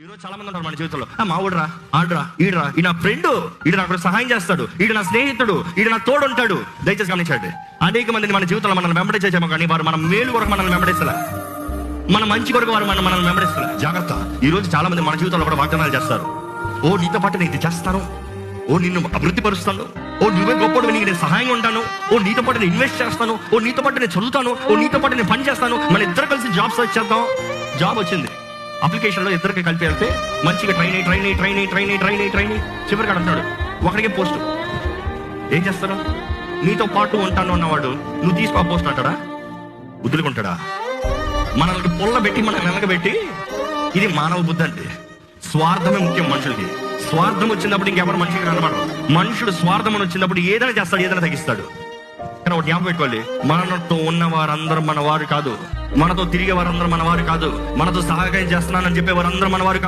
ఈరోజు చాలా మంది ఉంటారు మన జీవితంలో, మా ఊడరా ఆడరా ఈడరా ఈ నా ఫ్రెండ్, ఈడు నాకు సహాయం చేస్తాడు, ఈడు నా స్నేహితుడు, ఈడు నా తోడు ఉంటాడు. దయచేసి గమనించండి, అనేక మందిని మన జీవితంలో మనల్ని వెంబడించేమో కానీ వారు మన మేలు కొరకు మనల్ని వెంబడిస్తలే, మన మంచి కొరకు వారు మనల్ని వెంబడిస్తలే. జాగ్రత్త. ఈ రోజు చాలా మంది మన జీవితంలో కూడా వాగ్దానాలు చేస్తారు. ఓ నీతో పాటు నేను ఇది చేస్తాను, ఓ నిన్ను అభివృద్ధి పరుస్తాను, ఓ నువ్వే గొప్పడు, నీకు నేను సహాయంగా ఉంటాను, ఓ నీతో పాటు నేను ఇన్వెస్ట్ చేస్తాను, ఓ నీతో పాటు నేను చదువుతాను, ఓ నీతో పాటు నేను పని చేస్తాను, మన ఇద్దరు కలిసి జాబ్ సర్చ్ చేద్దాం. జాబ్ వచ్చింది, అప్లికేషన్లో ఇద్దరికి కలిపి వెళ్తే మంచిగా ట్రైన్ చివరికి అంటున్నాడు ఒకడికే పోస్ట్. ఏం చేస్తారు? నీతో పాటు ఉంటాను అన్నవాడు నువ్వు తీసుకో పోస్ట్ అంటాడా? వదులుకుంటాడా? మనల్ని పొల్లబెట్టి మనం వెనకబెట్టి, ఇది మానవ బుద్ధి అంటే. స్వార్థమే ముఖ్యం మనుషులకి. స్వార్థం వచ్చినప్పుడు ఇంకెవరు మనిషికి కనబడరు. మనుషుడు స్వార్థం వచ్చినప్పుడు ఏదైనా చేస్తాడు, ఏదైనా తగ్గిస్తాడు. కానీ ఒకటి జ్ఞాపకం పెట్టుకోవాలి, మనతో ఉన్న వారందరూ మన వారు కాదు, మనతో తిరిగే వారందరూ మన వారు కాదు, మనతో సహాయం చేస్తున్నానని చెప్పే వారందరూ మన వారు కాదు.